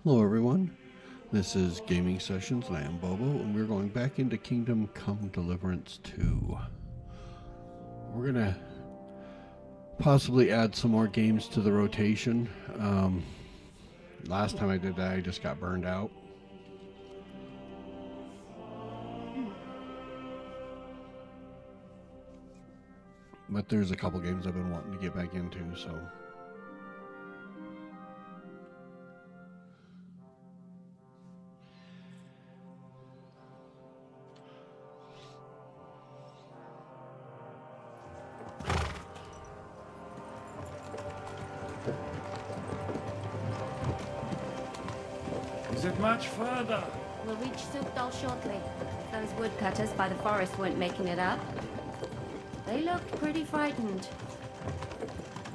Hello everyone, this is Gaming Sessions and I am Bobo, and we're going back into Kingdom Come Deliverance 2. We're going to possibly add some more games to the rotation. Last time I did that I just got burned out. But there's a couple games I've been wanting to get back into, so... Is it much further? We'll reach Sukdal shortly. Those woodcutters by the forest weren't making it up. They looked pretty frightened.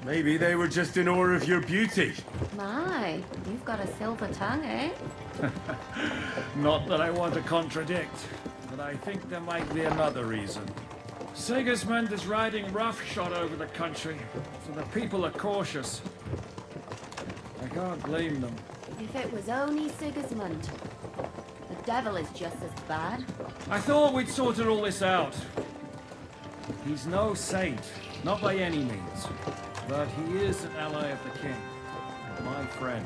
Maybe they were just in awe of your beauty. My, you've got a silver tongue, eh? Not that I want to contradict, but I think there might be another reason. Sigismund is riding roughshod over the country, so the people are cautious. I can't blame them. If it was only Sigismund. The devil is just as bad. I thought we'd sorted all this out. He's no saint, not by any means. But he is an ally of the king. My friend.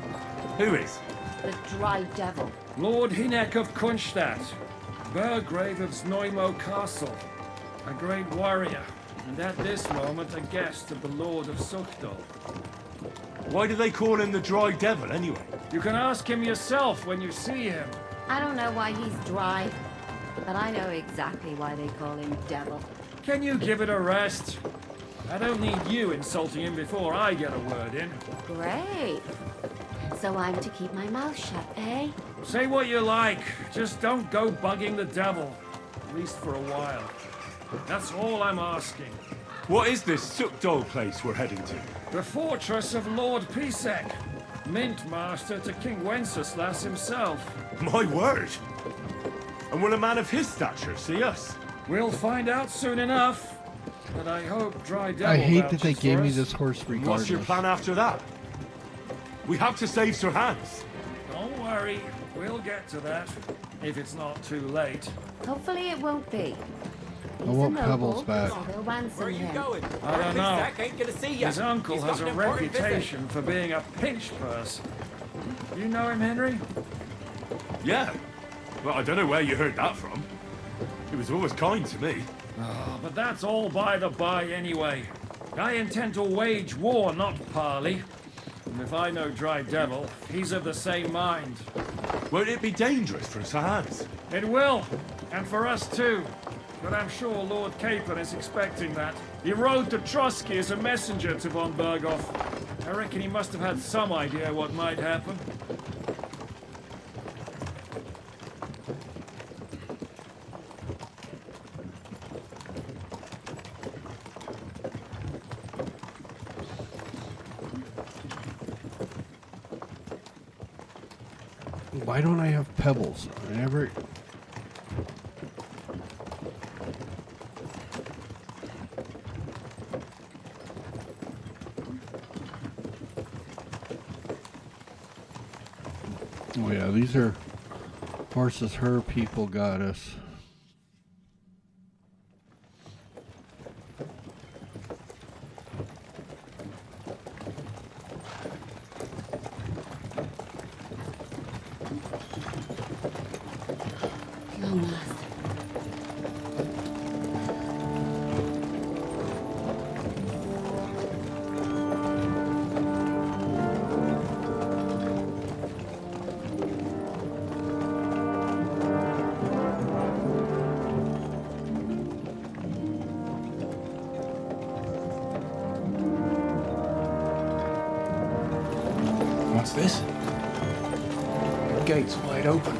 Who is? The dry devil. Lord Hinek of Kunstadt, Burgrave of Znojmo Castle, a great warrior, and at this moment a guest of the Lord of Sukdal. Why do they call him the Dry Devil, anyway? You can ask him yourself when you see him. I don't know why he's dry, but I know exactly why they call him devil. Can you give it a rest? I don't need you insulting him before I get a word in. Great. So I'm to keep my mouth shut, eh? Say what you like, just don't go bugging the devil. At least for a while. That's all I'm asking. What is this Sukdal place we're heading to? The fortress of Lord Pisek, Mint Master to King Wenceslas himself. My word! And will a man of his stature see us? We'll find out soon enough. But I hope Dry Devil I hate that they vouches gave for me us. this horse And regardless. what's your plan after that? We have to save Sir Hans. Don't worry, we'll get to that. If it's not too late. Hopefully it won't be. He's I want a noble, Pebbles back. so they'll ransom him. I don't know. Zach ain't gonna see ya. His uncle He's has got a an important reputation for being a pinch purse. You know him, Henry? Yeah. Well, I don't know where you heard that from. He was always kind to me. Oh, but that's all by the by anyway. I intend to wage war, not parley. And if I know Dry Devil, he's of the same mind. Won't it be dangerous for Sir Hans? It will, and for us too. But I'm sure Lord Capon is expecting that. He rode to Trotsky as a messenger to von Berghoff. I reckon he must have had some idea what might happen. Why don't I have pebbles? I never... Oh yeah, these are horses her people got us. Long last. What's this? Gates wide open.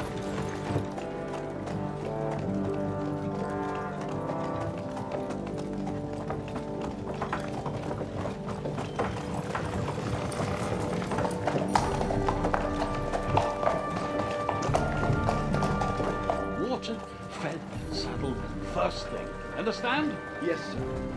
Watered, fed, saddled, first thing. Understand? Yes, sir.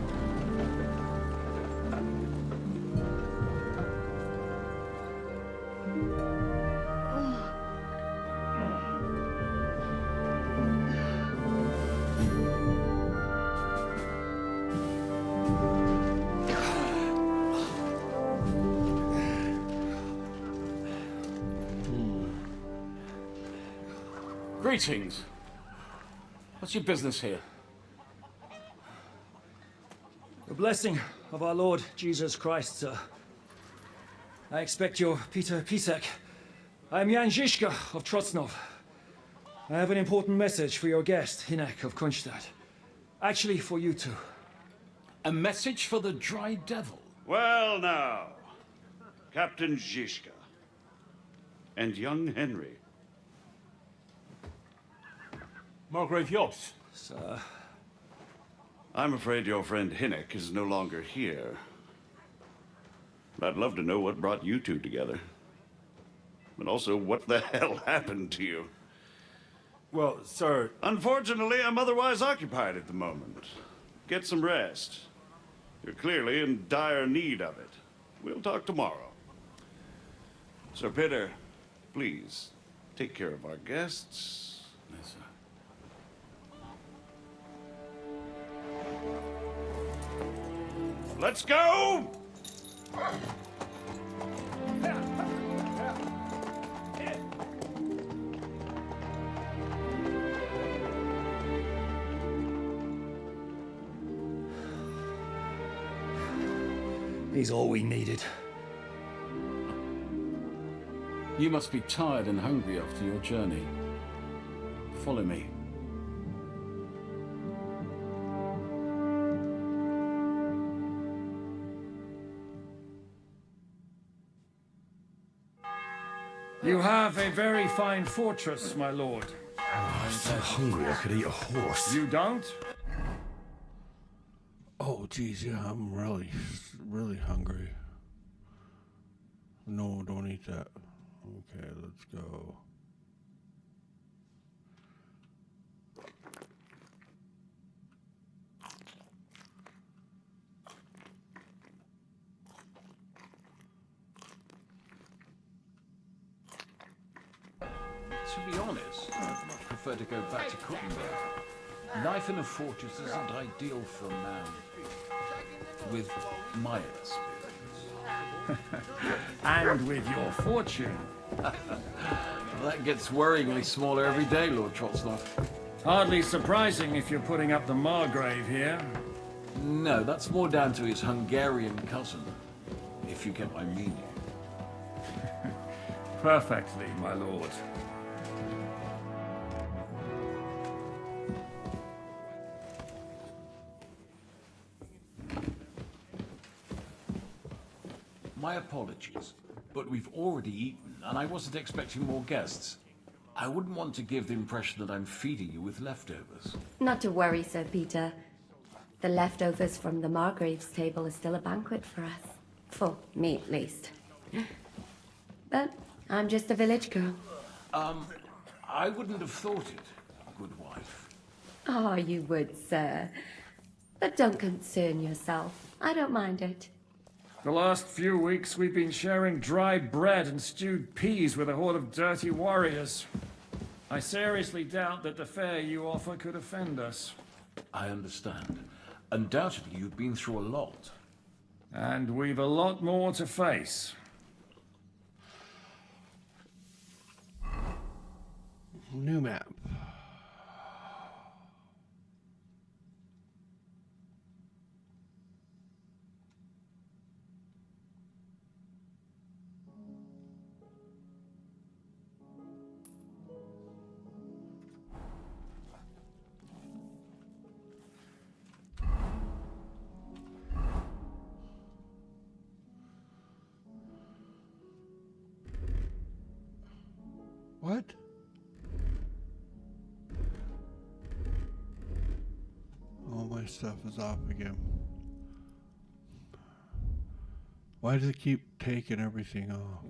Greetings. What's your business here? The blessing of our Lord Jesus Christ, sir. I expect you're Peter Pisek. I'm Jan Žižka of Trocnov. I have an important message for your guest, Hinek of Kunstadt. Actually, for you two. A message for the Dry Devil? Well now, Captain Žižka and young Henry. Margrave Yops. Sir, I'm afraid your friend Hinek is no longer here. But I'd love to know what brought you two together. But also, what the hell happened to you? Well, sir, Unfortunately, I'm otherwise occupied at the moment. Get some rest. You're clearly in dire need of it. We'll talk tomorrow. Sir Peter, please, take care of our guests. Yes, sir. Let's go! he's all we needed. You must be tired and hungry after your journey. Follow me. You have a very fine fortress, my lord. I'm so hungry I could eat a horse. You don't? Oh, geez, yeah, I'm really hungry. No, don't eat that. Okay, let's go. To be honest, I'd much prefer to go back to cooking there. Life in a fortress isn't ideal for a man with my experience. And with your fortune. That gets worryingly smaller every day, Lord Trotsnov. Hardly surprising if you're putting up the Margrave here. No, that's more down to his Hungarian cousin, if you get my meaning. Perfectly, my lord. My apologies, but we've already eaten, and I wasn't expecting more guests. I wouldn't want to give the impression that I'm feeding you with leftovers. Not to worry, Sir Peter. The leftovers from the Margrave's table are still a banquet for us. For me, at least. But I'm just a village girl. I wouldn't have thought it, good wife. Oh, you would, sir. But don't concern yourself. I don't mind it. The last few weeks we've been sharing dry bread and stewed peas with a horde of dirty warriors. I seriously doubt that the fare you offer could offend us. I understand. Undoubtedly, you've been through a lot. And we've a lot more to face. New map. What? All my stuff is off again. Why does it keep taking everything off?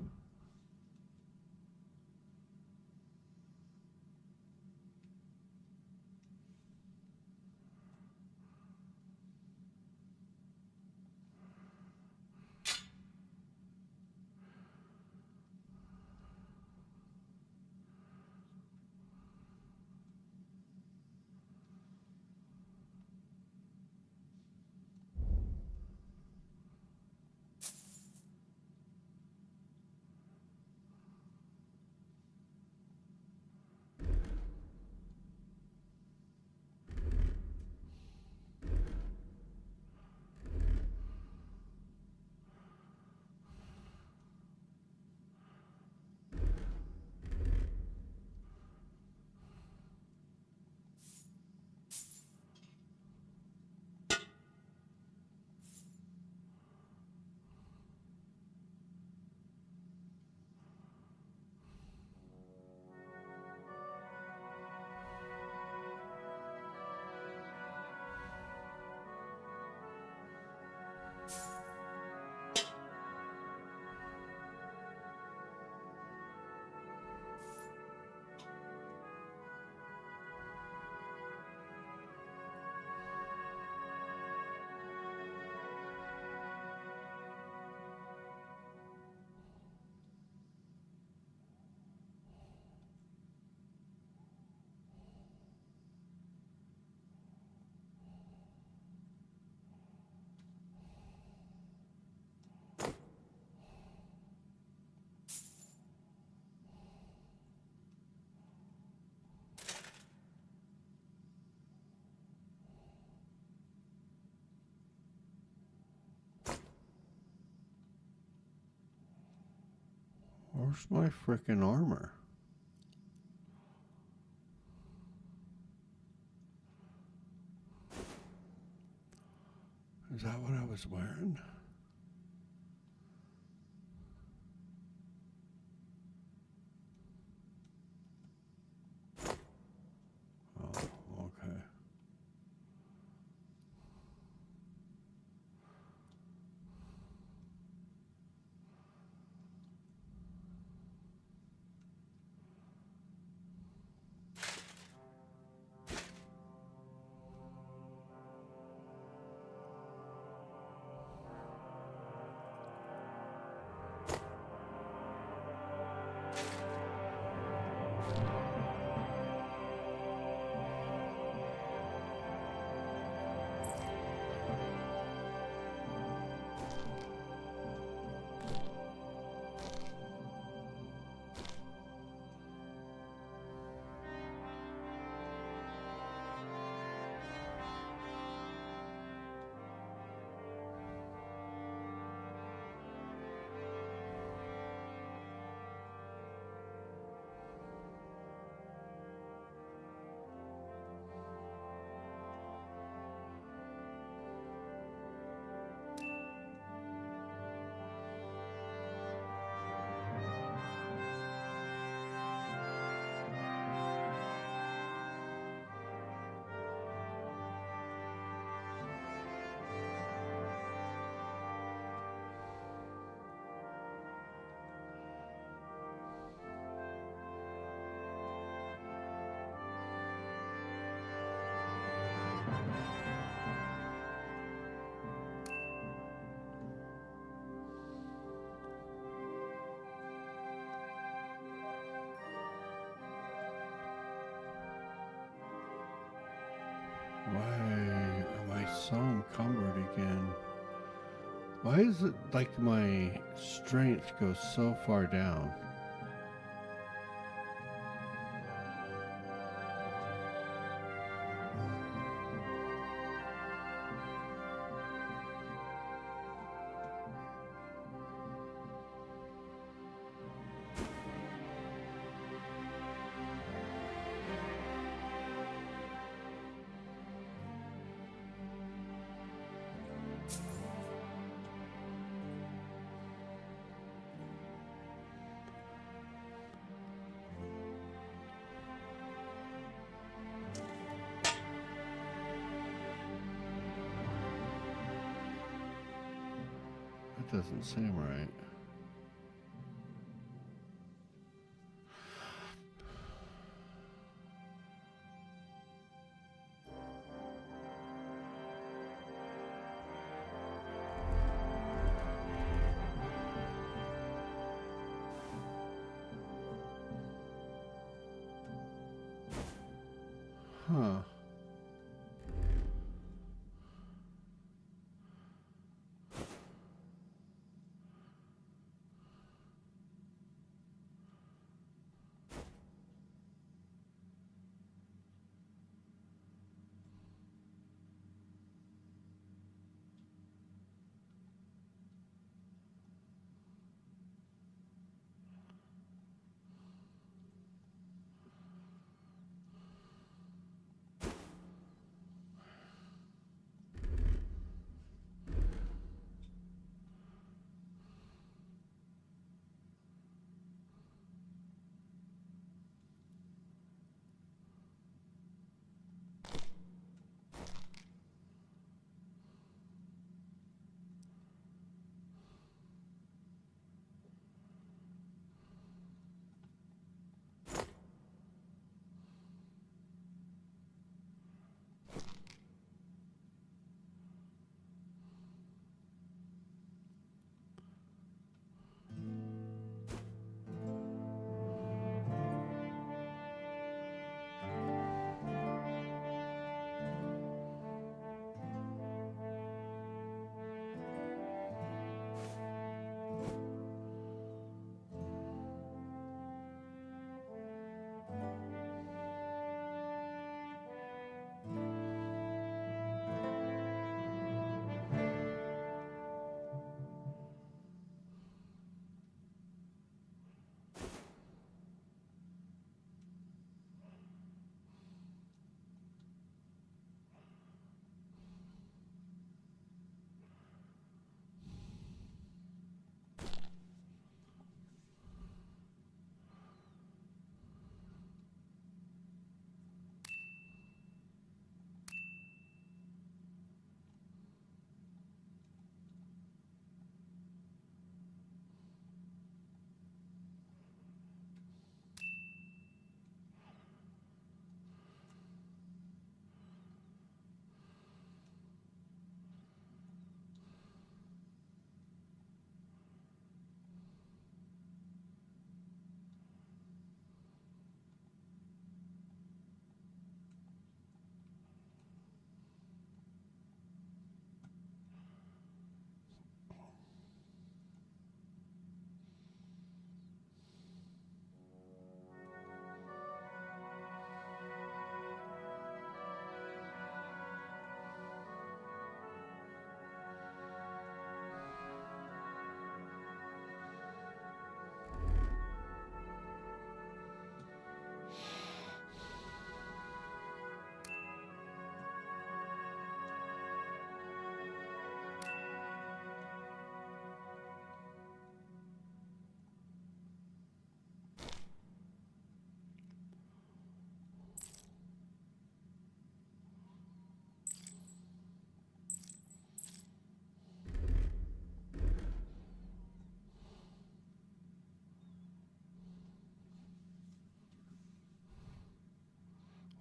Where's my frickin' armor? Is that what I was wearing? Oh, okay. Why am I so encumbered again? Why is it like my strength goes so far down? That doesn't seem right. Huh.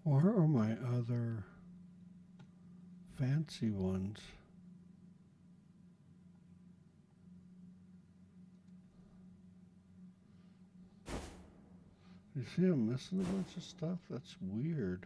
Where are my other fancy ones? You see I'm missing a bunch of stuff? That's weird.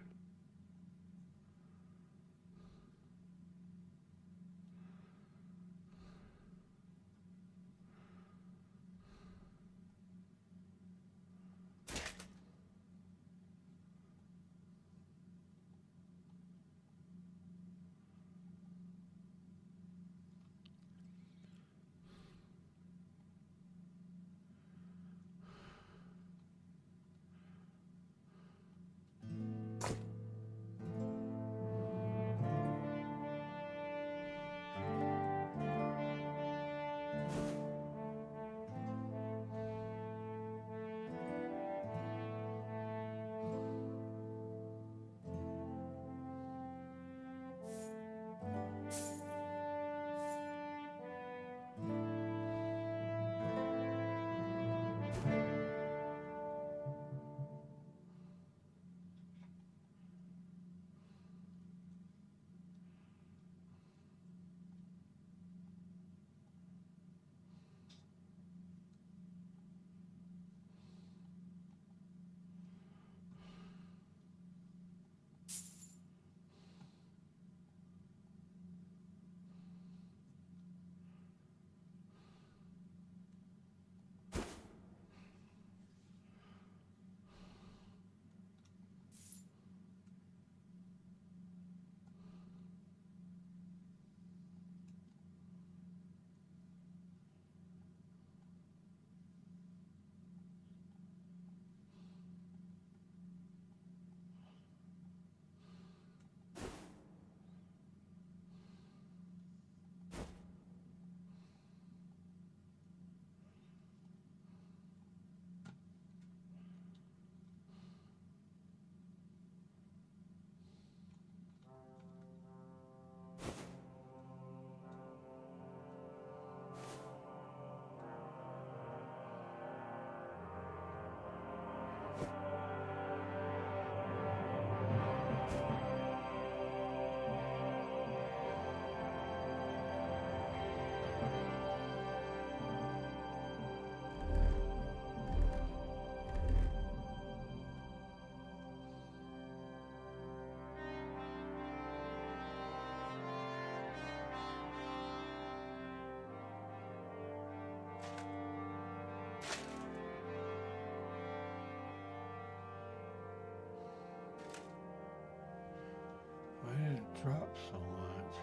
Why did it drop so much?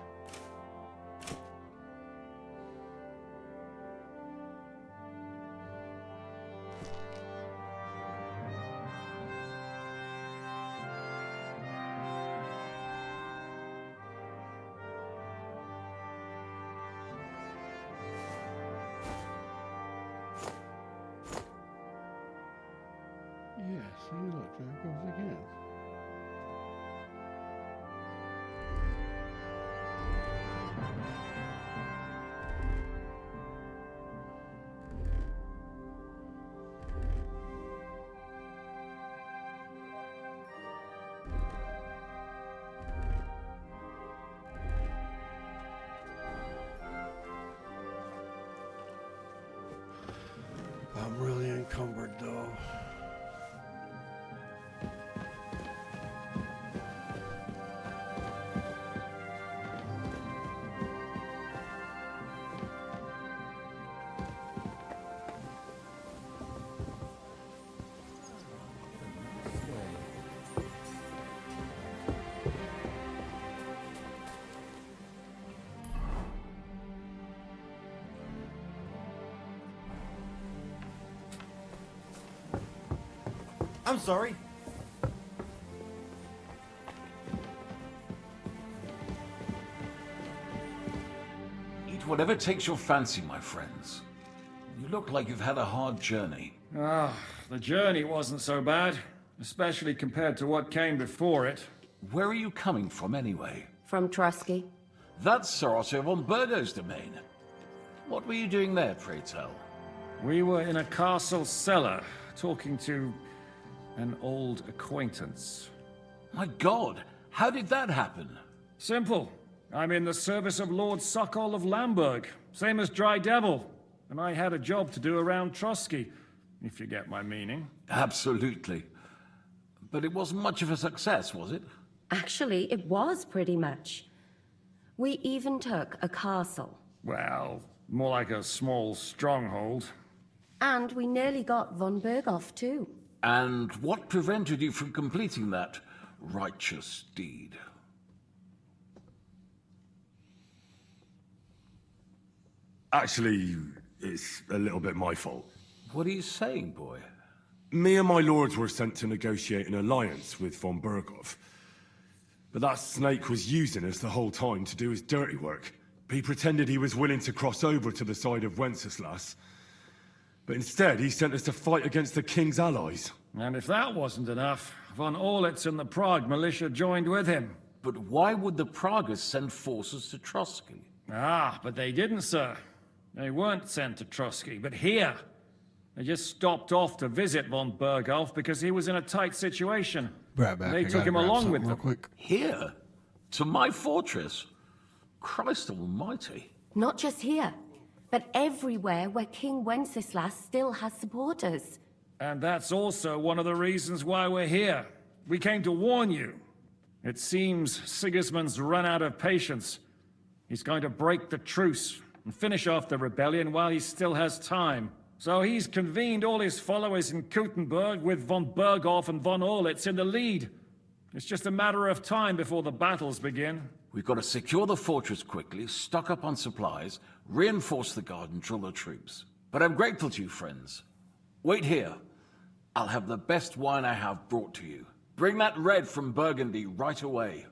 Yeah, see, look, there it goes again. I'm really encumbered though. I'm sorry. Eat whatever takes your fancy, my friends. You look like you've had a hard journey. Ah, the journey wasn't so bad, especially compared to what came before it. Where are you coming from, anyway? From Trusky. That's Sir Otto von Burgo's domain. What were you doing there, pray tell? We were in a castle cellar, talking to an old acquaintance. My God, how did that happen? Simple. I'm in the service of Lord Suckall of Lamberg, same as Dry Devil. And I had a job to do around Trusky, if you get my meaning. Absolutely. But it wasn't much of a success, was it? Actually, it was pretty much. We even took a castle. Well, more like a small stronghold. And we nearly got von Berghoff, too. And what prevented you from completing that righteous deed? Actually, it's a little bit my fault. What are you saying, boy? Me and my lords were sent to negotiate an alliance with von Berghoff. But that snake was using us the whole time to do his dirty work. He pretended he was willing to cross over to the side of Wenceslas. But instead, he sent us to fight against the king's allies. And if that wasn't enough, von Orlitz and the Prague militia joined with him. But why would the Pragas send forces to Trusky? Ah, but they didn't, sir. They weren't sent to Trusky, but here. They just stopped off to visit von Berghoff because he was in a tight situation. Right back. They I took gotta him grab along something with real them. quick. Here? To my fortress? Christ almighty. Not just here, but everywhere where King Wenceslas still has supporters. And that's also one of the reasons why we're here. We came to warn you. It seems Sigismund's run out of patience. He's going to break the truce and finish off the rebellion while he still has time. So he's convened all his followers in Kuttenberg with von Berghoff and von Orlitz in the lead. It's just a matter of time before the battles begin. We've got to secure the fortress quickly, stock up on supplies, reinforce the guard and drill the troops. But I'm grateful to you, friends. Wait here. I'll have the best wine I have brought to you. Bring that red from Burgundy right away.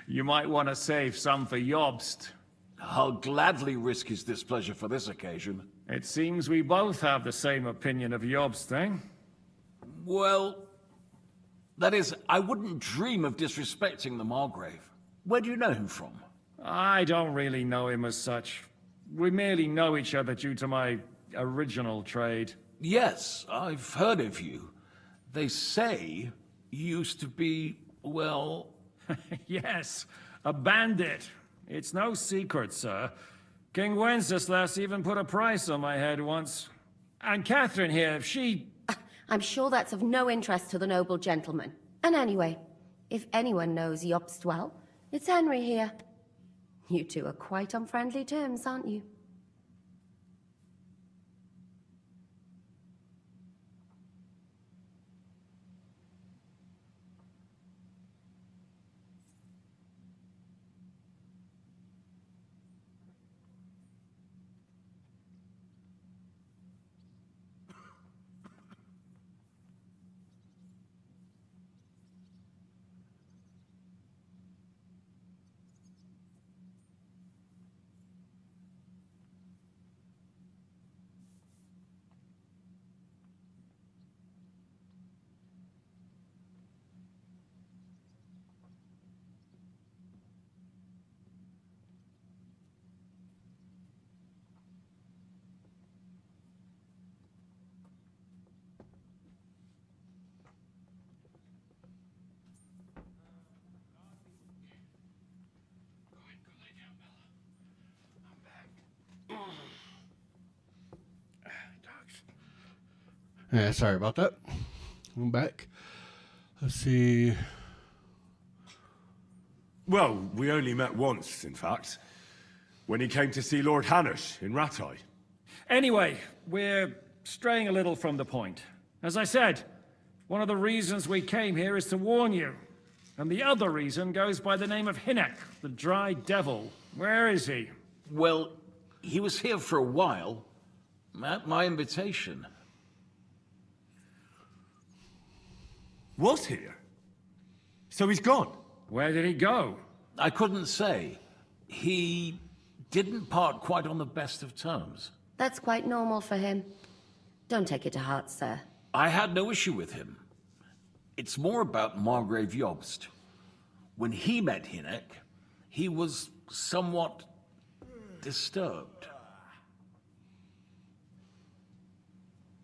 You might want to save some for Jobst. I'll gladly risk his displeasure for this occasion. It seems we both have the same opinion of Jobst, eh? Well, that is, I wouldn't dream of disrespecting the Margrave. Where do you know him from? I don't really know him as such. We merely know each other due to my original trade. Yes, I've heard of you. They say you used to be, well... Yes, a bandit. It's no secret, sir. King Wenceslas even put a price on my head once. And Catherine here, she... I'm sure that's of no interest to the noble gentleman. And anyway, if anyone knows Jobst well, it's Henry here. You two are quite on friendly terms, aren't you? Yeah, sorry about that. I'm back. Let's see. Well, we only met once, in fact. When he came to see Lord Hanush in Rattay. Anyway, we're straying a little from the point. As I said, one of the reasons we came here is to warn you. And the other reason goes by the name of Hinnek, the Dry Devil. Where is he? Well, he was here for a while, at my invitation. Was here? So he's gone? Where did he go? I couldn't say. He didn't part quite on the best of terms. That's quite normal for him. Don't take it to heart, sir. I had no issue with him. It's more about Margrave Jobst. When he met Hinnek, he was somewhat disturbed.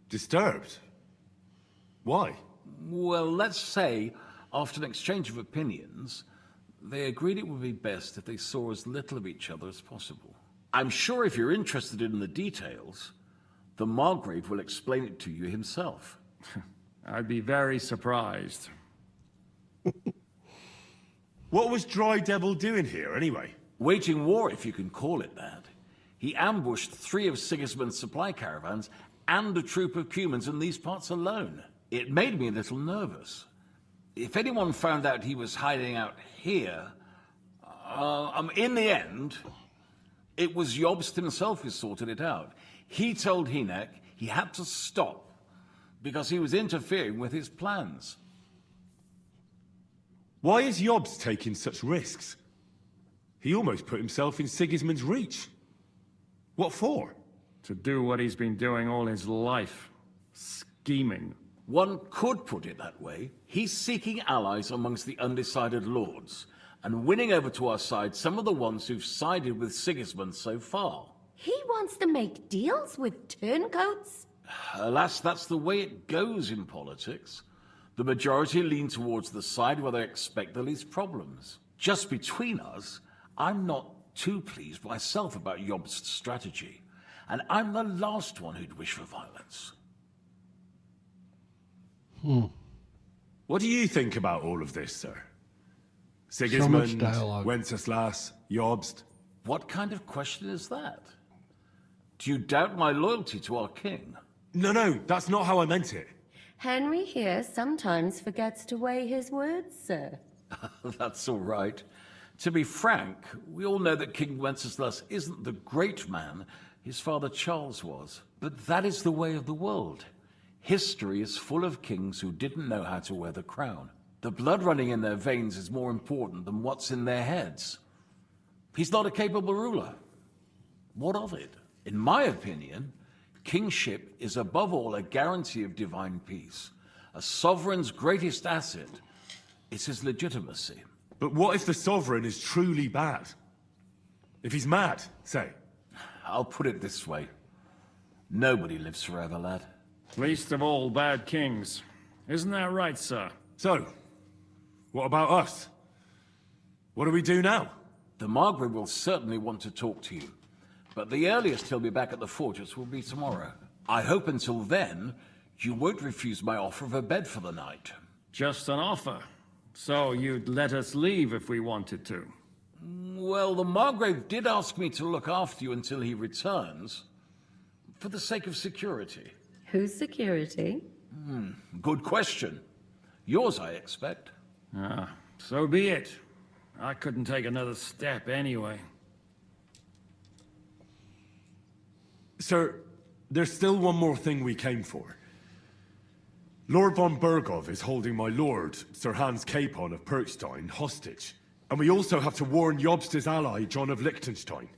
Disturbed? Why? Well, let's say After an exchange of opinions, they agreed it would be best if they saw as little of each other as possible. I'm sure if you're interested in the details, the Margrave will explain it to you himself. I'd be very surprised. What was Dry Devil doing here, anyway? Waging war, if you can call it that. He ambushed 3 of Sigismund's supply caravans and a troop of Cumans in these parts alone. It made me a little nervous. If anyone found out he was hiding out here, in the end, it was Jobst himself who sorted it out. He told Hynek he had to stop because he was interfering with his plans. Why is Jobst taking such risks? He almost put himself in Sigismund's reach. What for? To do what he's been doing all his life. Scheming. One could put it that way. He's seeking allies amongst the undecided lords, and winning over to our side some of the ones who've sided with Sigismund so far. He wants to make deals with turncoats? Alas, that's the way it goes in politics. The majority lean towards the side where they expect the least problems. Just between us, I'm not too pleased myself about Jobst's strategy, and I'm the last one who'd wish for violence. What do you think about all of this, sir? So much Sigismund, dialogue. Wenceslas, Jobst. What kind of question is that? Do you doubt my loyalty to our king? No, that's not how I meant it. Henry here sometimes forgets to weigh his words, sir. That's all right. To be frank, we all know that King Wenceslas isn't the great man his father Charles was. But that is the way of the world. History is full of kings who didn't know how to wear the crown. The blood running in their veins is more important than what's in their heads. He's not a capable ruler. What of it? In my opinion, kingship is above all a guarantee of divine peace. A sovereign's greatest asset is his legitimacy. But what if the sovereign is truly bad? If he's mad, say. I'll put it this way. Nobody lives forever, lad. Least of all bad kings. Isn't that right, sir? So, what about us? What do we do now? The Margrave will certainly want to talk to you, but the earliest he'll be back at the fortress will be tomorrow. I hope until then, you won't refuse my offer of a bed for the night. Just an offer. So you'd let us leave if we wanted to. Well, the Margrave did ask me to look after you until he returns, for the sake of security. Whose security? Good question. Yours, I expect. So be it. I couldn't take another step anyway. Sir, there's still one more thing we came for. Lord von Bergov is holding my lord, Sir Hans Capon of Perkstein, hostage. And we also have to warn Jobst's ally, John of Liechtenstein.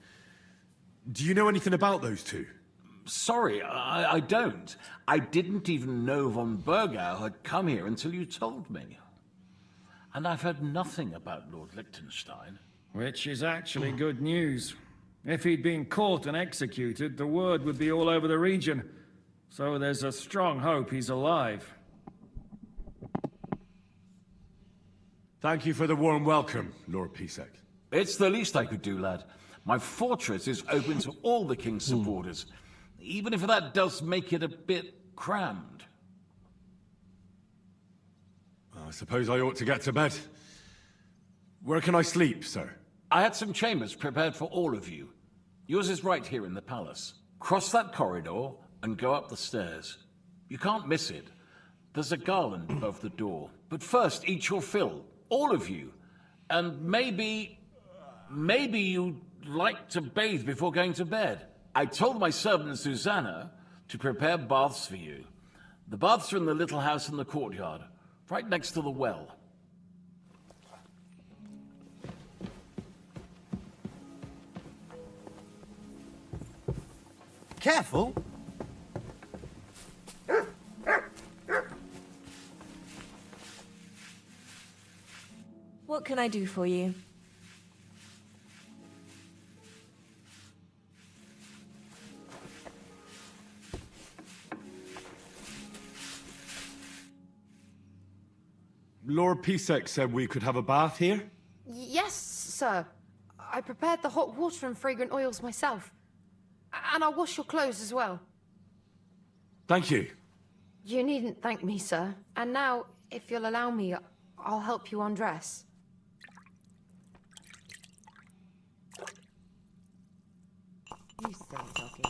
Do you know anything about those two? Sorry, I don't. I didn't even know von Bergau had come here until you told me. And I've heard nothing about Lord Liechtenstein. Which is actually good news. If he'd been caught and executed, the word would be all over the region. So there's a strong hope he's alive. Thank you for the warm welcome, Lord Pisek. It's the least I could do, lad. My fortress is open to all the king's supporters, even if that does make it a bit crammed. I suppose I ought to get to bed. Where can I sleep, sir? I had some chambers prepared for all of you. Yours is right here in the palace. Cross that corridor and go up the stairs. You can't miss it. There's a garland above the door. But first, eat your fill. All of you. And maybe you'd like to bathe before going to bed. I told my servant Susanna to prepare baths for you. The baths are in the little house in the courtyard, right next to the well. Careful! What can I do for you? Lord Pisek said we could have a bath here? Yes, sir. I prepared the hot water and fragrant oils myself. And I'll wash your clothes as well. Thank you. You needn't thank me, sir. And now, if you'll allow me, I'll help you undress. You silly doggy.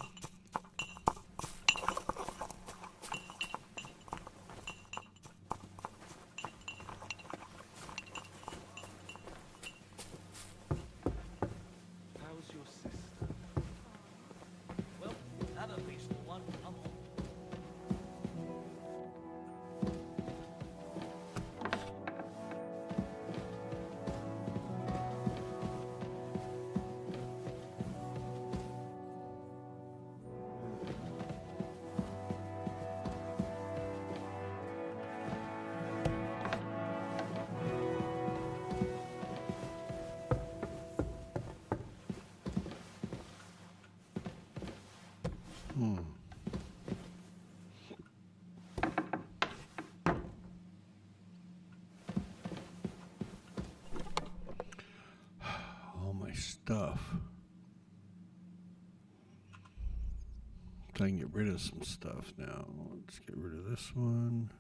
How's your sister? Well, have a peaceful one. Come on. All my stuff. So I can get rid of some stuff now. Let's get rid of this one.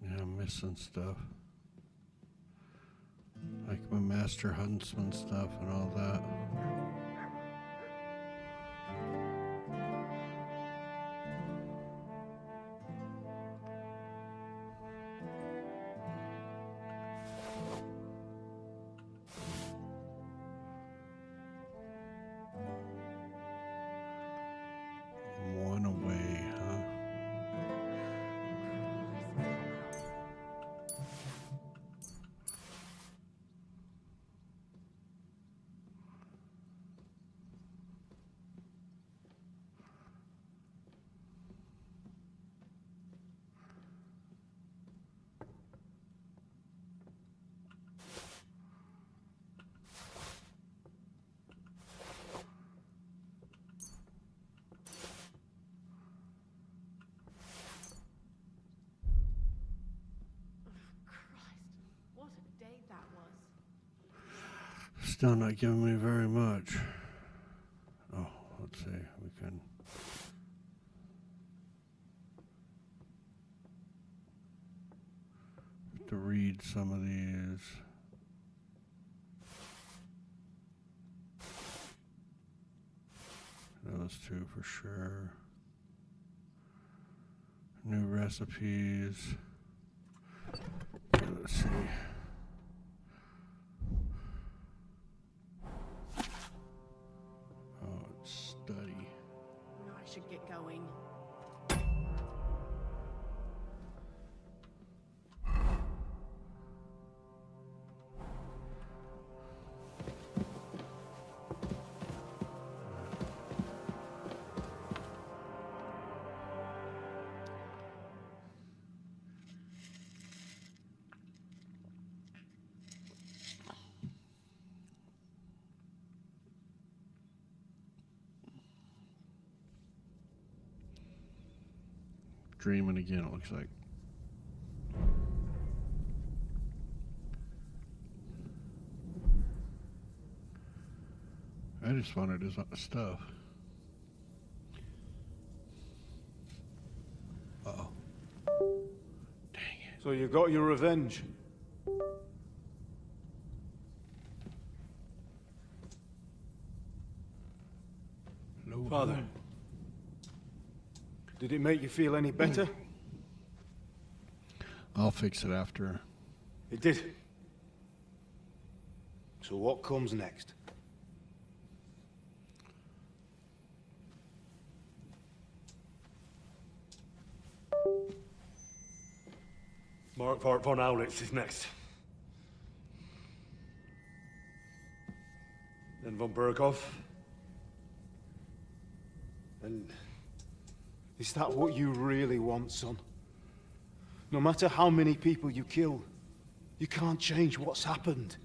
Yeah, I'm missing stuff. Like my Master Huntsman stuff and all that. One away, huh? What a day that was. Still not giving me very much. Oh, let's see. We can. Have to read some of these. Those two for sure. New recipes. Okay, let's see. Oh, it's study. I should get going. Dreaming again, it looks like. I just wanted his stuff. Uh-oh. Dang it. So you got your revenge? No. Father, did it make you feel any better? I'll fix it after. It did. So what comes next? Mark von Aulitz is next. Then von Berghoff. And is that what you really want, son? No matter how many people you kill, you can't change what's happened.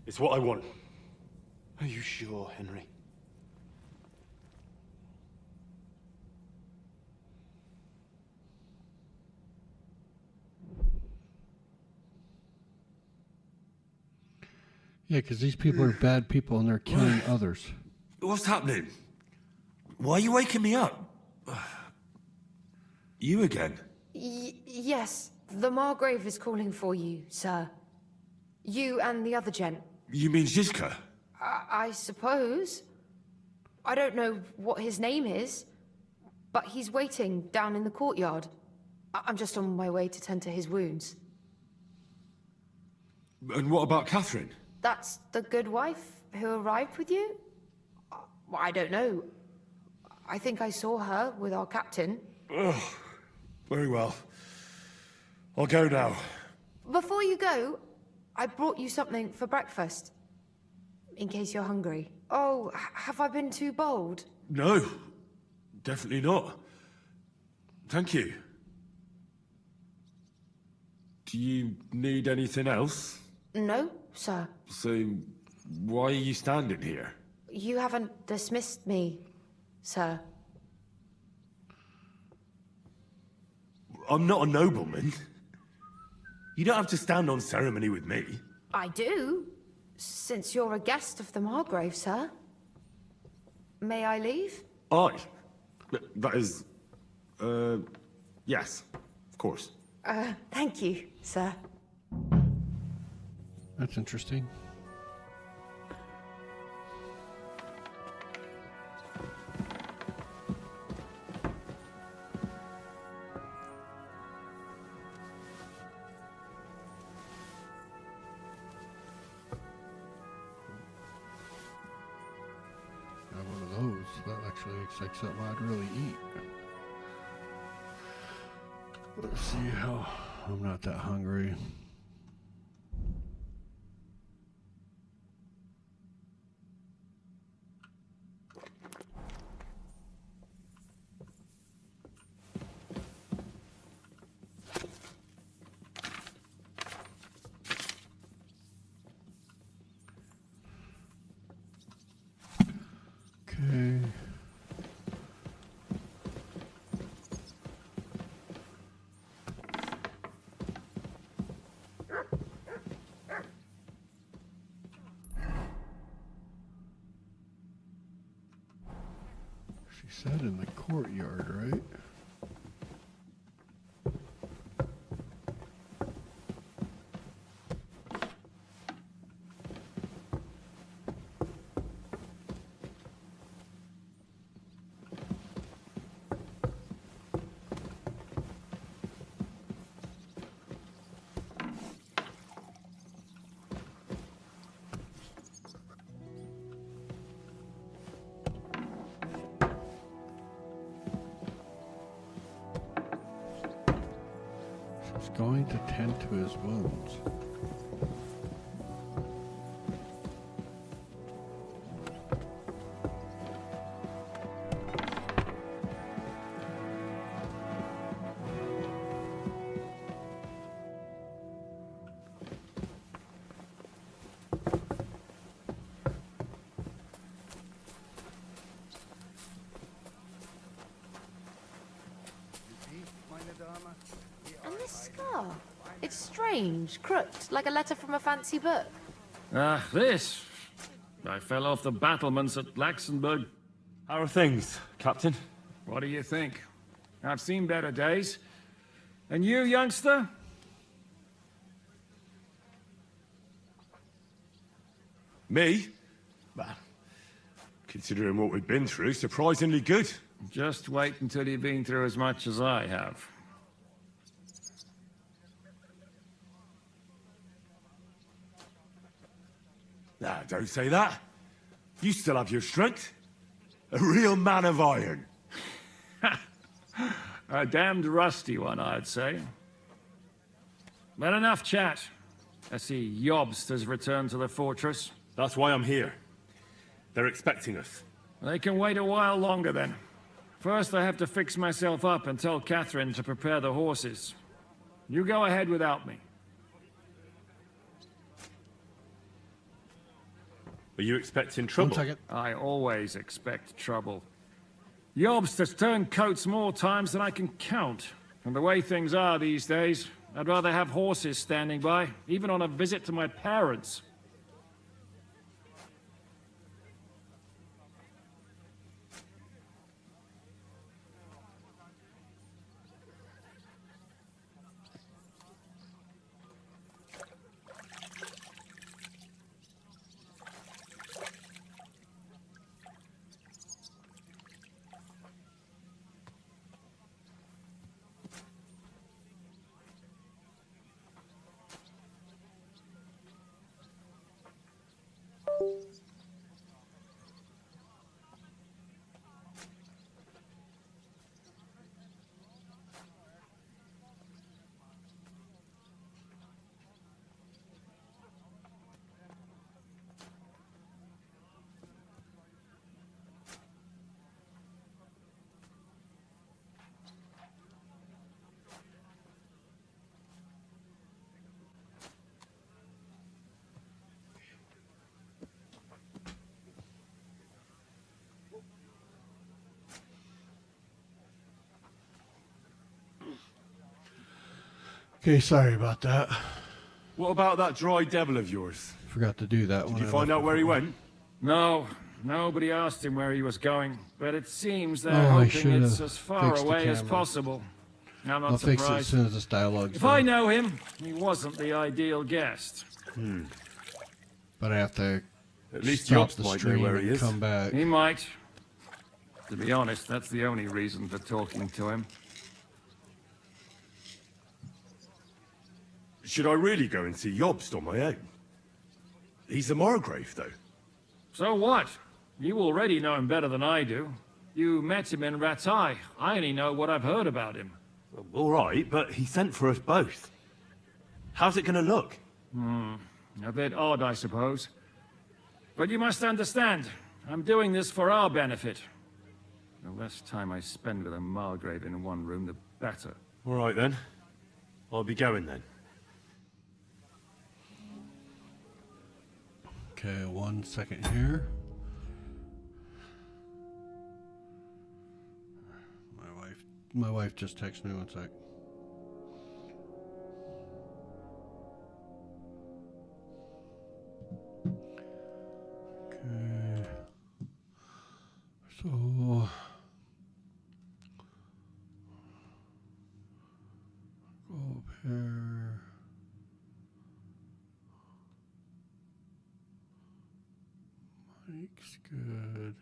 It's what I want. Are you sure, Henry? Yeah, because these people are bad people and they're killing others. What's happening? Why are you waking me up? You again? Yes, the Margrave is calling for you, sir. You and the other gent. You mean Zizka? I suppose. I don't know what his name is, but he's waiting down in the courtyard. I'm just on my way to tend to his wounds. And what about Catherine? That's the good wife who arrived with you? I don't know. I think I saw her with our captain. Oh, very well. I'll go now. Before you go, I brought you something for breakfast. In case you're hungry. Oh, have I been too bold? No, definitely not. Thank you. Do you need anything else? No, sir. So, why are you standing here? You haven't dismissed me, sir. I'm not a nobleman. You don't have to stand on ceremony with me. I do, since you're a guest of the Margrave, sir. May I leave? That is... yes, of course. Thank you, sir. That's interesting. Got one of those. That actually looks like something I'd really eat. Let's see how... I'm not that hungry. Okay. She said in the courtyard, right? She's going to tend to his wounds. And this scar? It's strange, crooked, like a letter from a fancy book. Ah, this. I fell off the battlements at Laxenburg. How are things, Captain? What do you think? I've seen better days. And you, youngster? Me? Well, considering what we've been through, surprisingly good. Just wait until you've been through as much as I have. Nah, don't say that. You still have your strength. A real man of iron. A damned rusty one, I'd say. But enough chat. I see Jobst has returned to the fortress. That's why I'm here. They're expecting us. They can wait a while longer then. First, I have to fix myself up and tell Catherine to prepare the horses. You go ahead without me. Are you expecting trouble? 1 second. I always expect trouble. Jobst has turned coats more times than I can count. And the way things are these days, I'd rather have horses standing by, even on a visit to my parents. Okay, sorry about that. What about that dry devil of yours? Forgot to do that one. Did you find out where he went? No, nobody asked him where he was going, but it seems they're I hoping should've it's as far fixed the away as camera. possible. I'm not I'll fix it as surprised. soon as this dialogue's If done. I know him, he wasn't the ideal guest. But I have to At least stop Jobst the might know stream where he and is. come back. He might. To be honest, that's the only reason for talking to him. Should I really go and see Jobst on my own? He's a Margrave, though. So what? You already know him better than I do. You met him in Ratai. I only know what I've heard about him. All right, but he sent for us both. How's it going to look? A bit odd, I suppose. But you must understand, I'm doing this for our benefit. The less time I spend with a Margrave in one room, the better. All right, then. I'll be going, then. Okay, 1 second here. My wife just texted me 1 sec. Okay. So go up here. Mike's good.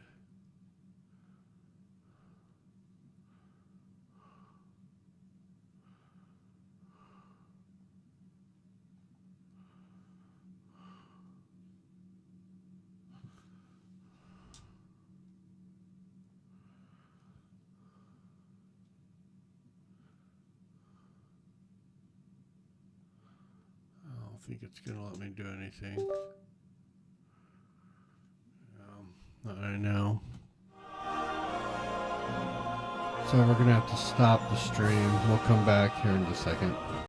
I don't think it's gonna let me do anything. Not right now. So we're gonna have to stop the stream. We'll come back here in a second.